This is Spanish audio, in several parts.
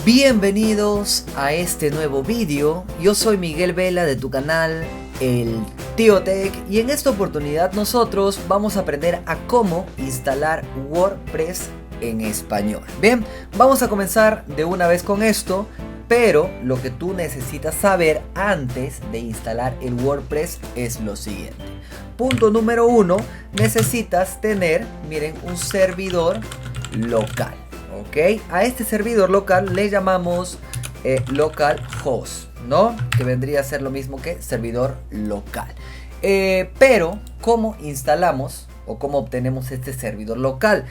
Bienvenidos a este nuevo vídeo. Yo soy Miguel Vela de tu canal El Tío Tech y en esta oportunidad nosotros vamos a aprender a cómo instalar WordPress en español. Bien, vamos a comenzar de una vez con esto, pero lo que tú necesitas saber antes de instalar el WordPress es lo siguiente. Punto número 1, necesitas tener, miren, un servidor local. Ok, a este servidor local le llamamos localhost, ¿no? Que vendría a ser lo mismo que servidor local. Pero, ¿cómo instalamos o cómo obtenemos este servidor local?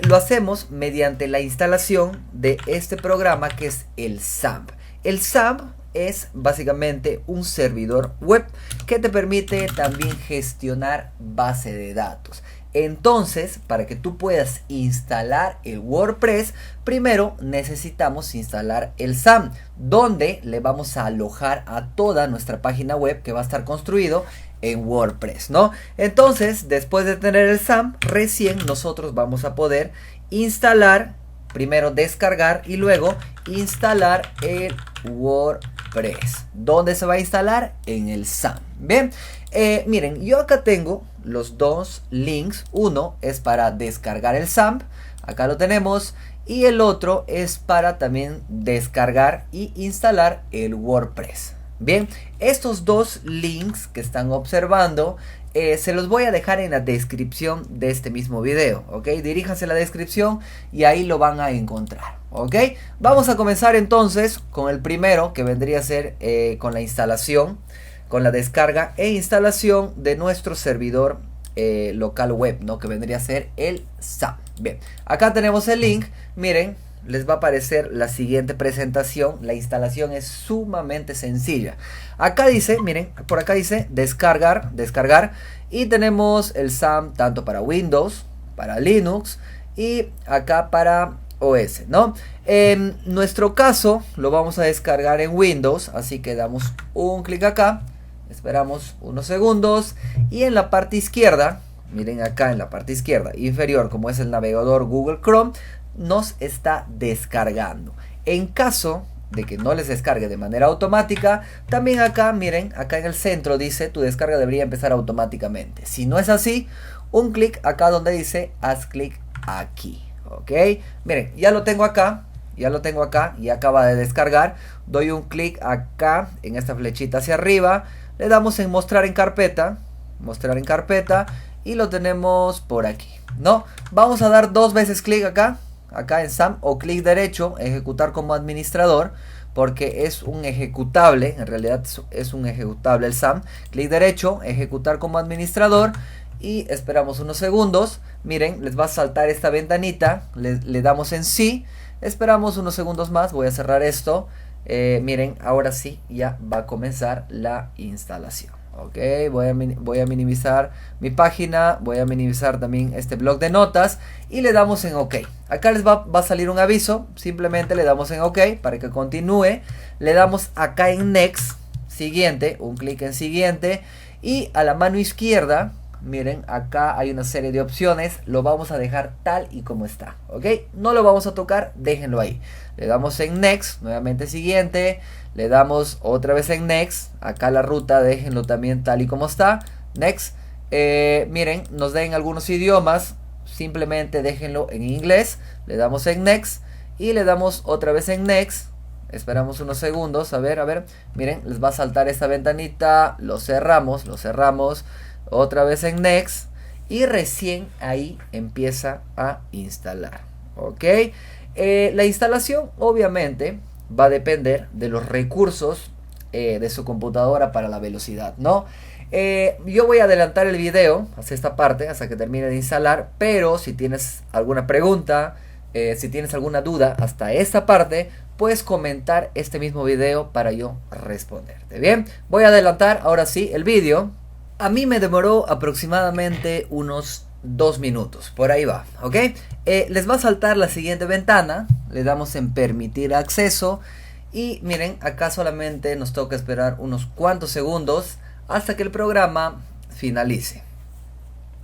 Lo hacemos mediante la instalación de este programa que es el XAMPP. El XAMPP es básicamente un servidor web que te permite también gestionar base de datos. Entonces, para que tú puedas instalar el WordPress, primero necesitamos instalar el XAMPP, donde le vamos a alojar a toda nuestra página web que va a estar construido en WordPress, ¿no? Entonces, después de tener el XAMPP, recién nosotros vamos a poder instalar, primero descargar y luego instalar el WordPress. ¿Dónde se va a instalar? En el XAMPP. Bien, miren, yo acá tengo los dos links. Uno es para descargar el XAMPP, acá lo tenemos, y el otro es para también descargar y instalar el WordPress. Bien, estos dos links que están observando se los voy a dejar en la descripción de este mismo video, ok. Diríjanse a la descripción y ahí lo van a encontrar, ok. Vamos a comenzar entonces con el primero, que vendría a ser con la instalación, con la descarga e instalación de nuestro servidor local web, ¿no? Que vendría a ser el XAMPP. Bien, acá tenemos el link. Miren, les va a aparecer la siguiente presentación. La instalación es sumamente sencilla. Acá dice, miren, por acá dice descargar, descargar. Y tenemos el XAMPP tanto para Windows, para Linux y acá para OS, ¿no? En nuestro caso lo vamos a descargar en Windows, así que damos un clic acá. Esperamos unos segundos y en la parte izquierda, miren acá en la parte izquierda inferior, como es el navegador Google Chrome, nos está descargando. En caso de que no les descargue de manera automática, también acá, miren, acá en el centro dice tu descarga debería empezar automáticamente. Si no es así, un clic acá donde dice haz clic aquí, ok. Miren, ya lo tengo acá. Ya lo tengo acá y acaba de descargar. Doy un clic acá en esta flechita hacia arriba. Le damos en mostrar en carpeta. Mostrar en carpeta. Y lo tenemos por aquí, ¿no? Vamos a dar dos veces clic acá. Acá en XAMPP o clic derecho. Ejecutar como administrador. Porque es un ejecutable. En realidad es un ejecutable el XAMPP. Clic derecho. Ejecutar como administrador. Y esperamos unos segundos. Miren, les va a saltar esta ventanita. Le damos en sí. Esperamos unos segundos más, voy a cerrar esto. Miren, ahora sí ya va a comenzar la instalación. Ok, voy a minimizar mi página, voy a minimizar también este bloc de notas y le damos en OK. Acá les va a salir un aviso, simplemente le damos en OK para que continúe. Le damos acá en Next, siguiente, un clic en siguiente y a la mano izquierda, miren, acá hay una serie de opciones. Lo vamos a dejar tal y como está, ok. No lo vamos a tocar, déjenlo ahí. Le damos en Next, nuevamente siguiente. Le damos otra vez en Next. Acá la ruta, déjenlo también tal y como está. Next. Miren, nos den algunos idiomas. Simplemente déjenlo en inglés. Le damos en Next. Y le damos otra vez en Next. Esperamos unos segundos, a ver. Miren, les va a saltar esta ventanita. Lo cerramos. Otra vez en Next y recién ahí empieza a instalar, ok. La instalación obviamente va a depender de los recursos de su computadora para la velocidad, ¿no? Yo voy a adelantar el video hasta esta parte, hasta que termine de instalar, pero si tienes alguna pregunta, si tienes alguna duda hasta esta parte, puedes comentar este mismo video para yo responderte. Bien, voy a adelantar ahora sí el video. A mí me demoró aproximadamente unos 2 minutos, por ahí va, ¿ok? Les va a saltar la siguiente ventana, le damos en permitir acceso y miren, acá solamente nos toca esperar unos cuantos segundos hasta que el programa finalice.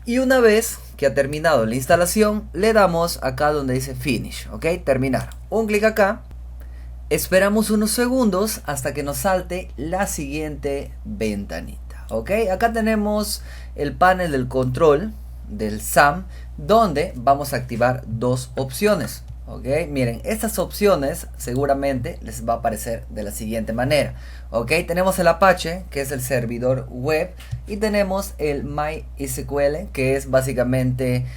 Y una vez que ha terminado la instalación, le damos acá donde dice Finish, ¿ok? Terminar. Un clic acá Esperamos unos segundos hasta que nos salte la siguiente ventanita. Ok, acá tenemos el panel del control del SAM, donde vamos a activar dos opciones. Ok, miren, estas opciones seguramente les va a aparecer de la siguiente manera. Ok, tenemos el Apache, que es el servidor web, y tenemos el MySQL, que es básicamente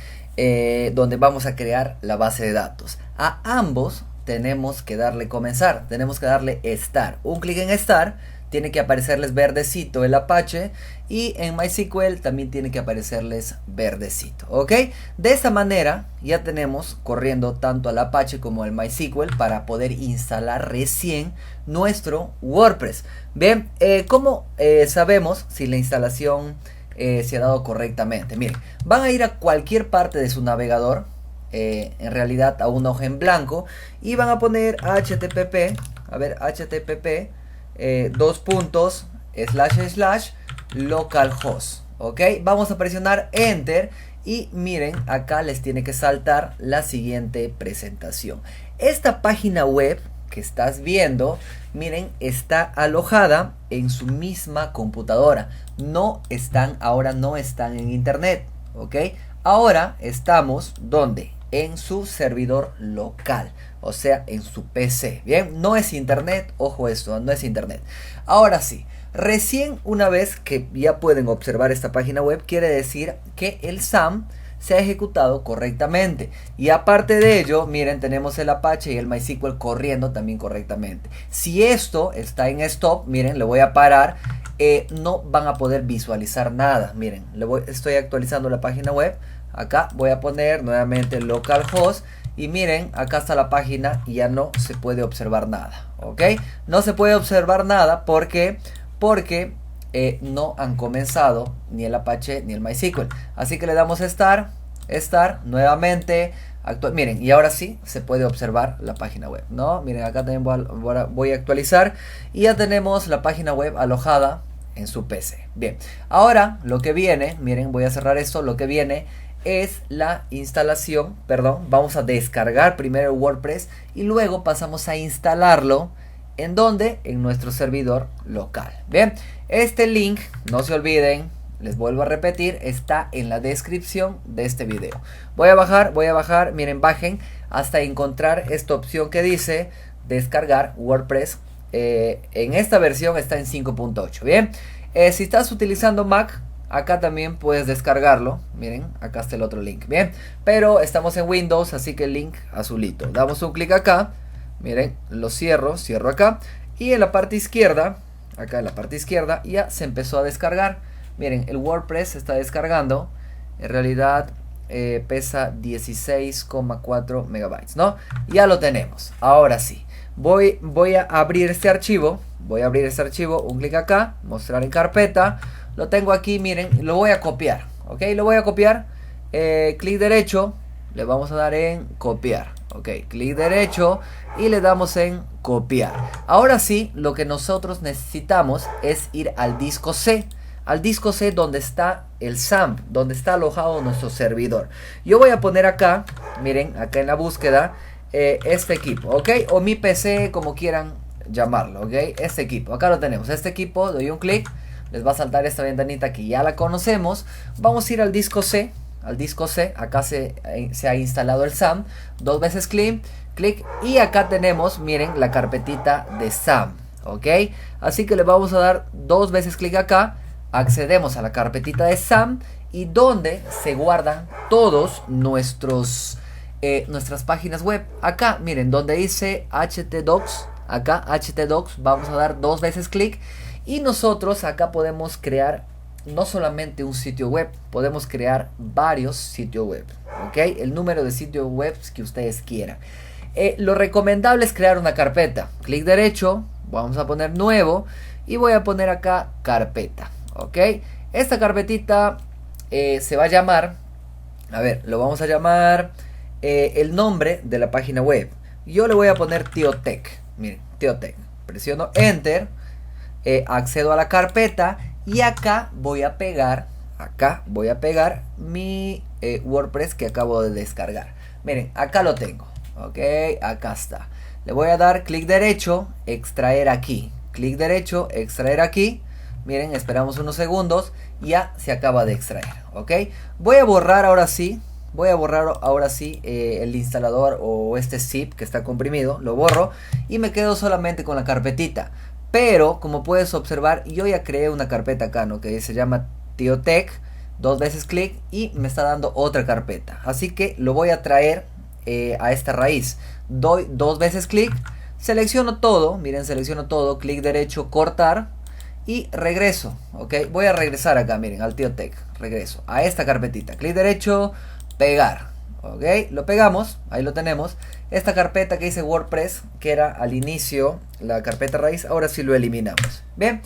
donde vamos a crear la base de datos. A ambos tenemos que darle comenzar, tenemos que darle Start. Un clic en Start, tiene que aparecerles verdecito el Apache, y en MySQL también tiene que aparecerles verdecito. Ok, de esta manera ya tenemos corriendo tanto al Apache como al MySQL para poder instalar recién nuestro WordPress. Bien, ¿cómo sabemos si la instalación se ha dado correctamente? Miren, van a ir a cualquier parte de su navegador, en realidad a una hoja en blanco, y van a poner http, a ver, http dos puntos / localhost. Ok, vamos a presionar enter y miren, acá les tiene que saltar la siguiente presentación. Esta página web que estás viendo, miren, está alojada en su misma computadora. Ahora no están en internet. Ok, ahora estamos ¿dónde? En su servidor local, o sea, en su PC. Bien, no es internet, ojo esto, no es internet. Ahora sí, recién una vez que ya pueden observar esta página web, quiere decir que el SAM se ha ejecutado correctamente. Y aparte de ello, miren, tenemos el Apache y el MySQL corriendo también correctamente. Si esto está en stop, miren, le voy a parar. No van a poder visualizar nada. Miren, estoy actualizando la página web. Acá voy a poner nuevamente localhost y miren, acá está la página y ya no se puede observar nada. Ok, no se puede observar nada porque no han comenzado ni el Apache ni el MySQL. Así que le damos Start nuevamente. Miren, y ahora sí se puede observar la página web, ¿no? Miren, acá también voy a actualizar y ya tenemos la página web alojada en su PC. Bien, ahora lo que viene, miren, voy a cerrar esto, lo que viene es la instalación, perdón, vamos a descargar primero el WordPress y luego pasamos a instalarlo. ¿En dónde? En nuestro servidor local. Bien, este link, no se olviden, les vuelvo a repetir, está en la descripción de este video. Voy a bajar, miren, bajen hasta encontrar esta opción que dice descargar WordPress. En esta versión está en 5.8. Bien, si estás utilizando Mac, acá también puedes descargarlo. Miren, acá está el otro link. Bien, pero estamos en Windows, así que el link azulito. Damos un clic acá. Miren, lo cierro acá. Y en la parte izquierda, acá en la parte izquierda, ya se empezó a descargar. Miren, el WordPress se está descargando. En realidad pesa 16,4 megabytes, ¿no? Ya lo tenemos. Ahora sí, voy a abrir este archivo. Un clic acá, mostrar en carpeta. Lo tengo aquí, miren, lo voy a copiar. Ok, lo voy a copiar. Clic derecho, le vamos a dar en copiar. Ok, clic derecho y le damos en copiar. Ahora sí, lo que nosotros necesitamos es ir al disco C. Al disco C donde está el SAM, donde está alojado nuestro servidor. Yo voy a poner acá, miren, acá en la búsqueda, este equipo, ok, o mi PC, como quieran llamarlo, ok, este equipo, acá lo tenemos, este equipo, doy un clic, les va a saltar esta ventanita que ya la conocemos. Vamos a ir al disco C, acá se ha instalado el SAM, dos veces clic, y acá tenemos, miren, la carpetita de SAM, ok, así que le vamos a dar dos veces clic acá. Accedemos a la carpetita de SAM y donde se guardan todos nuestras páginas web. Acá, miren, donde dice htdocs, acá htdocs, vamos a dar dos veces clic y nosotros acá podemos crear no solamente un sitio web, podemos crear varios sitios web, ¿ok? El número de sitios web que ustedes quieran. Lo recomendable es crear una carpeta. Clic derecho, vamos a poner nuevo y voy a poner acá carpeta. Ok, esta carpetita se va a llamar, a ver, lo vamos a llamar el nombre de la página web. Yo le voy a poner TioTech. Miren, TioTech. Presiono Enter, accedo a la carpeta y acá voy a pegar mi WordPress que acabo de descargar. Miren, acá lo tengo. Ok, acá está. Le voy a dar clic derecho, extraer aquí. Clic derecho, extraer aquí. Miren, esperamos unos segundos. Ya se acaba de extraer, ¿ok? Voy a borrar ahora sí. El instalador o este zip que está comprimido. Lo borro y me quedo solamente con la carpetita. Pero como puedes observar, yo ya creé una carpeta acá, ¿no? Que se llama TioTech. 2 veces clic y me está dando otra carpeta. Así que lo voy a traer a esta raíz. Doy 2 veces clic, selecciono todo, miren, selecciono todo, clic derecho, cortar y regreso, ok. Voy a regresar acá, miren, al TioTech, regreso a esta carpetita, clic derecho, pegar, ok, lo pegamos, ahí lo tenemos. Esta carpeta que dice WordPress, que era al inicio la carpeta raíz, ahora sí lo eliminamos. Bien,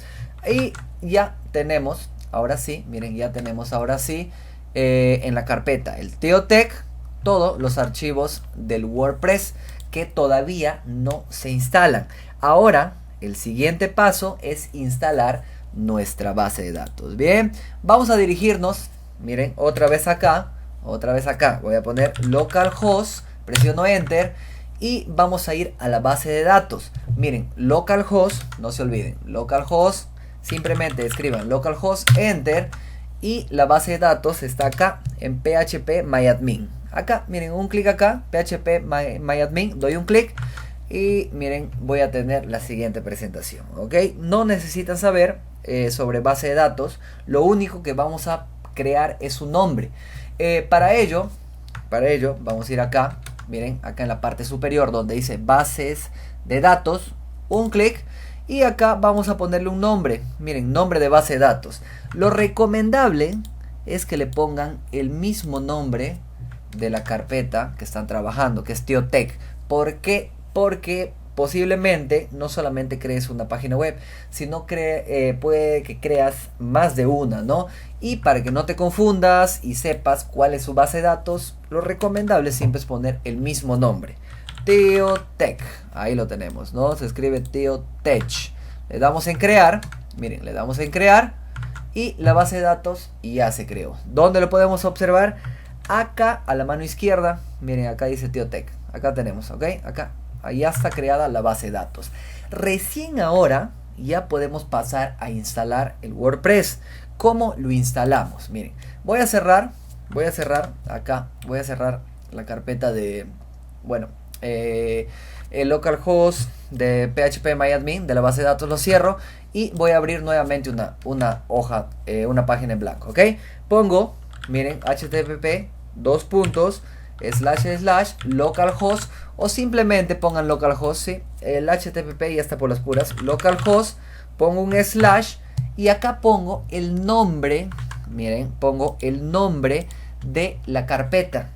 y ya tenemos, ahora sí, miren, ya tenemos ahora sí en la carpeta el TioTech todos los archivos del WordPress que todavía no se instalan. Ahora el siguiente paso es instalar nuestra base de datos. Bien, vamos a dirigirnos, miren, otra vez acá, voy a poner localhost, presiono enter y vamos a ir a la base de datos. Miren, localhost, no se olviden, localhost, simplemente escriban localhost, enter y la base de datos está acá en PHP MyAdmin. Acá, miren, un clic acá, PHP MyAdmin, doy un clic y miren, voy a tener la siguiente presentación, ¿ok? No necesitan saber sobre base de datos, lo único que vamos a crear es un nombre. Para ello, vamos a ir acá, miren, acá en la parte superior donde dice bases de datos, un clic y acá vamos a ponerle un nombre, miren, nombre de base de datos. Lo recomendable es que le pongan el mismo nombre de la carpeta que están trabajando, que es TioTech. ¿Por qué? Porque posiblemente no solamente crees una página web, sino puede que creas más de una, ¿no? Y para que no te confundas y sepas cuál es su base de datos, lo recomendable siempre es poner el mismo nombre. TioTech, ahí lo tenemos, ¿no? Se escribe TioTech. Le damos en crear, miren, le damos en crear y la base de datos ya se creó. ¿Dónde lo podemos observar? Acá a la mano izquierda, miren, acá dice TioTech, acá tenemos, ok, acá, ahí ya está creada la base de datos. Recién ahora ya podemos pasar a instalar el WordPress. ¿Cómo lo instalamos? Miren, voy a cerrar acá, voy a cerrar la carpeta de, bueno, el localhost de PHP MyAdmin de la base de datos, lo cierro y voy a abrir nuevamente una hoja, una página en blanco, ok. Pongo, miren, http //localhost o simplemente pongan localhost, ¿sí? El http ya está por las puras, localhost, pongo un slash y acá pongo el nombre, miren, pongo el nombre de la carpeta.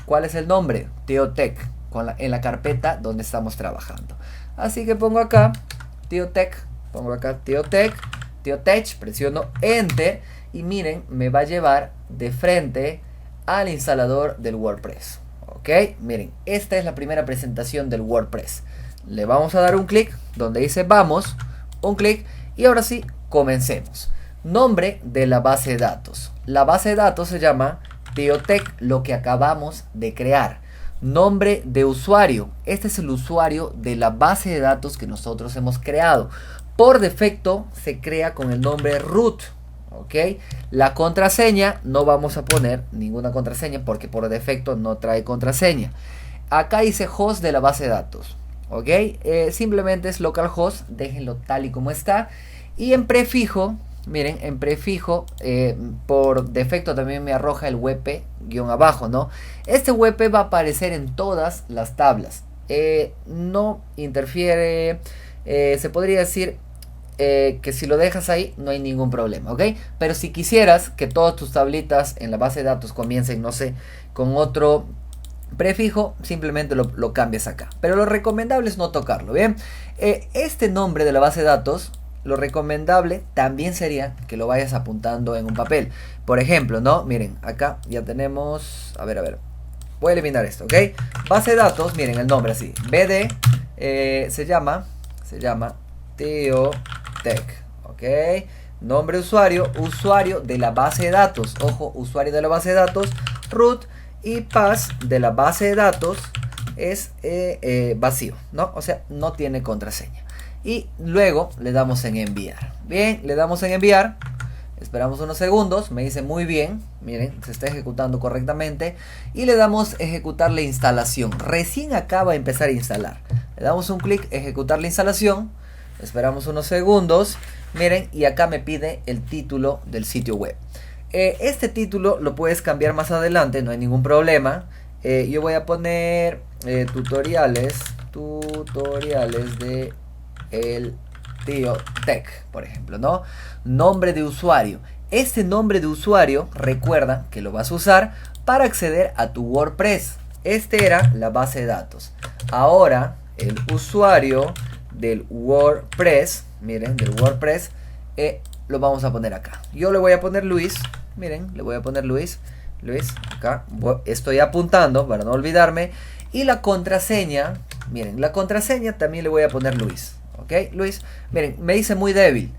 ¿Cuál es el nombre? TioTech, en la carpeta donde estamos trabajando. Así que pongo acá TioTech, TioTech, presiono enter y miren, me va a llevar de frente al instalador del WordPress, ok. Miren, esta es la primera presentación del WordPress. Le vamos a dar un clic donde dice vamos, un clic y ahora sí, comencemos. Nombre de la base de datos. La base de datos se llama TioTech, lo que acabamos de crear. Nombre de usuario. Este es el usuario de la base de datos que nosotros hemos creado. Por defecto se crea con el nombre root. Ok, la contraseña no vamos a poner ninguna contraseña porque por defecto no trae contraseña. Acá dice host de la base de datos. Ok, simplemente es localhost, déjenlo tal y como está. Y en prefijo, miren, en prefijo por defecto también me arroja el WP guión abajo, ¿no? Este WP va a aparecer en todas las tablas. No interfiere, se podría decir que si lo dejas ahí no hay ningún problema, ¿ok? Pero si quisieras que todas tus tablitas en la base de datos comiencen, no sé, con otro prefijo, simplemente lo cambias acá. Pero lo recomendable es no tocarlo, ¿bien? Este nombre de la base de datos, lo recomendable también sería que lo vayas apuntando en un papel. Por ejemplo, ¿no? Miren, acá ya tenemos, a ver, voy a eliminar esto, ¿ok? Base de datos, miren el nombre así, BD, se llama TioTech, ok. Nombre de usuario de la base de datos, ojo, usuario de la base de datos, root y path de la base de datos es vacío, ¿no? O sea, no tiene contraseña. Y luego le damos en enviar. Bien, le damos en enviar. Esperamos unos segundos, me dice muy bien, miren, se está ejecutando correctamente. Y le damos ejecutar la instalación. Recién acaba de empezar a instalar. Le damos un clic, ejecutar la instalación. Esperamos unos segundos, miren, y acá me pide el título del sitio web. Este título lo puedes cambiar más adelante, no hay ningún problema. Yo voy a poner tutoriales de el tío Tech, por ejemplo, ¿no? Nombre de usuario. Este nombre de usuario, recuerda que lo vas a usar para acceder a tu WordPress. Este era la base de datos. Ahora, el usuario del WordPress, miren, del WordPress, lo vamos a poner acá. Yo le voy a poner Luis, miren, le voy a poner Luis, acá, estoy apuntando para no olvidarme. Y la contraseña, miren, la contraseña también le voy a poner Luis. Ok, Luis, miren, me dice muy débil.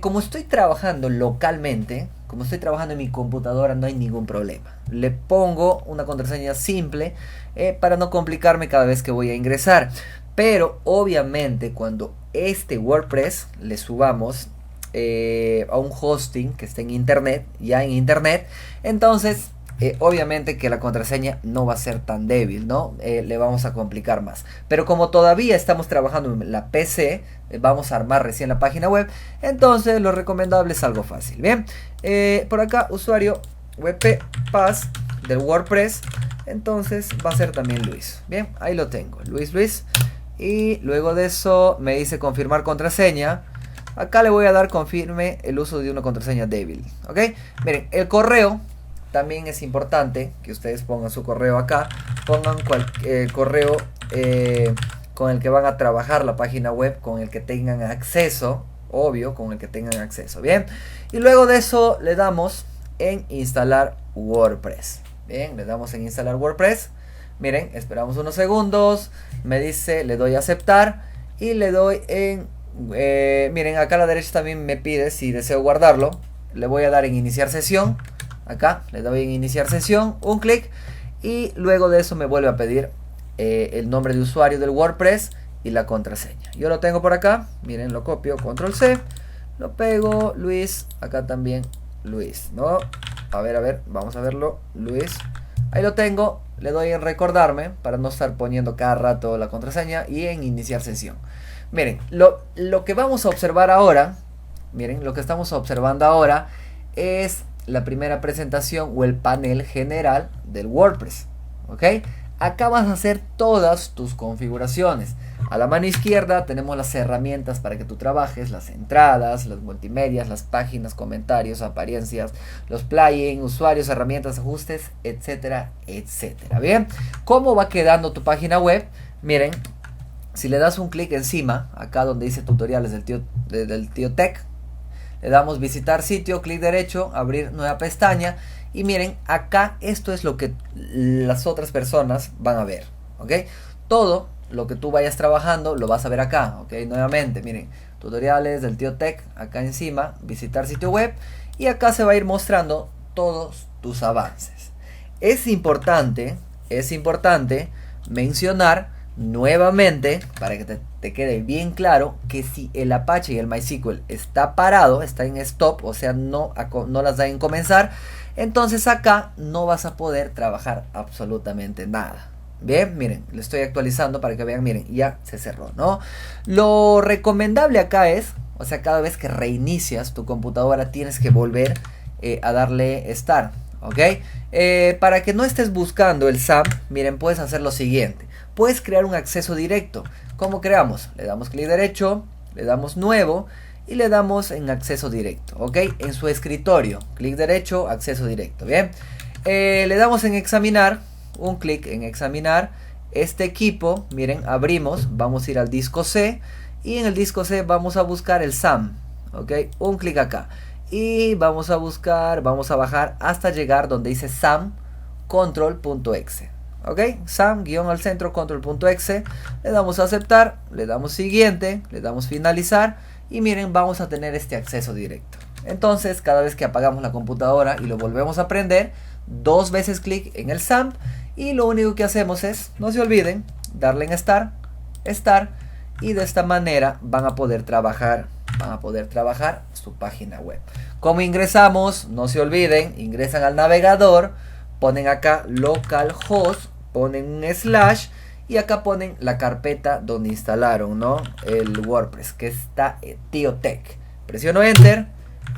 Como estoy trabajando localmente, como estoy trabajando en mi computadora, no hay ningún problema. Le pongo una contraseña simple para no complicarme cada vez que voy a ingresar. Pero obviamente cuando este WordPress le subamos a un hosting que esté en internet, ya en internet, entonces obviamente que la contraseña no va a ser tan débil, ¿no? Le vamos a complicar más. Pero como todavía estamos trabajando en la PC, vamos a armar recién la página web, entonces lo recomendable es algo fácil. Bien, por acá usuario wp pass del WordPress, entonces va a ser también Luis. Bien, ahí lo tengo, Luis. Y luego de eso me dice confirmar contraseña. Acá le voy a dar confirme el uso de una contraseña débil. ¿Ok? Miren, el correo también es importante que ustedes pongan su correo acá. Pongan el correo con el que van a trabajar la página web, con el que tengan acceso. Obvio, con el que tengan acceso. Bien. Y luego de eso le damos en instalar WordPress. Bien, le damos en instalar WordPress. Miren, esperamos unos segundos. Me dice, le doy a aceptar. Y le doy en... miren, acá a la derecha también me pide si deseo guardarlo. Le voy a dar en iniciar sesión. Acá le doy en iniciar sesión, un clic. Y luego de eso me vuelve a pedir el nombre de usuario del WordPress y la contraseña. Yo lo tengo por acá. Miren, lo copio, control C. Lo pego, Luis. Acá también Luis, ¿no? A ver, vamos a verlo. Luis. Ahí lo tengo. Le doy en recordarme para no estar poniendo cada rato la contraseña y en iniciar sesión. Miren, lo que vamos a observar ahora, miren, lo que estamos observando ahora es la primera presentación o el panel general del WordPress. ¿Ok? Acá vas a hacer todas tus configuraciones. A la mano izquierda tenemos las herramientas para que tú trabajes, las entradas, las multimedias, las páginas, comentarios, apariencias, los plugins, usuarios, herramientas, ajustes, etcétera, etcétera. Bien, ¿cómo va quedando tu página web? Miren, si le das un clic encima, acá donde dice tutoriales del tío Tech, le damos visitar sitio, clic derecho, abrir nueva pestaña. Y miren, acá esto es lo que las otras personas van a ver. ¿Ok? Todo lo que tú vayas trabajando lo vas a ver acá. ¿Ok? Nuevamente, miren, tutoriales del tío Tech, acá encima, visitar sitio web. Y acá se va a ir mostrando todos tus avances. Es importante mencionar nuevamente, para que te quede bien claro, que si el Apache y el MySQL está parado, está en stop, o sea, no las da en comenzar, entonces acá no vas a poder trabajar absolutamente nada. Bien, miren, lo estoy actualizando para que vean, miren, ya se cerró, ¿no? Lo recomendable acá es, o sea, cada vez que reinicias tu computadora tienes que volver a darle Start, ¿ok? Para que no estés buscando el SAM, miren, puedes hacer lo siguiente. Puedes crear un acceso directo. ¿Cómo creamos? Le damos clic derecho, le damos nuevo y le damos en acceso directo, ¿ok? En su escritorio, clic derecho, acceso directo, ¿bien? Le damos en examinar, un clic en examinar este equipo, miren, abrimos, vamos a ir al disco C y en el disco C vamos a buscar el SAM, ¿ok? Un clic acá y vamos a buscar, vamos a bajar hasta llegar donde dice SAM control.exe. Ok, SAM guión al centro control.exe, le damos a aceptar, le damos siguiente, le damos finalizar y miren, vamos a tener este acceso directo. Entonces cada vez que apagamos la computadora y lo volvemos a prender, dos veces clic en el SAM Y lo único que hacemos es, no se olviden, darle en Start, y de esta manera van a poder trabajar su página web. ¿Cómo ingresamos? No se olviden, ingresan al navegador, ponen acá localhost, ponen un slash y acá ponen la carpeta donde instalaron, ¿no?, el WordPress, que está TioTech. Presiono Enter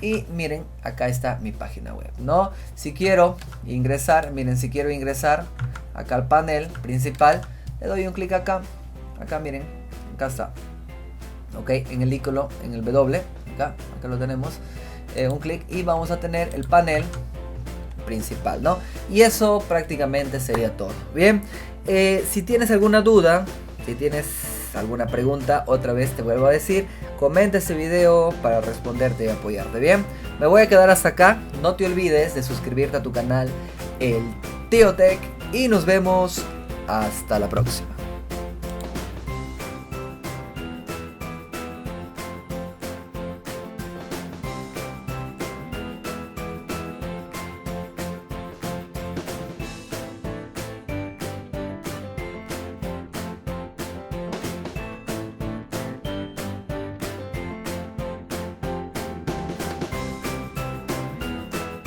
y miren, acá está mi página web, ¿no? Si quiero ingresar, miren, si quiero ingresar acá al panel principal, le doy un clic acá, miren, acá está, ok, en el icono, en el W, acá lo tenemos, un clic y vamos a tener el panel principal, ¿no? Y eso prácticamente sería todo. Bien, si tienes alguna duda, si tienes alguna pregunta, otra vez te vuelvo a decir, comenta este video para responderte y apoyarte. Bien, me voy a quedar hasta acá. No te olvides de suscribirte a tu canal, el TioTech, y nos vemos hasta la próxima.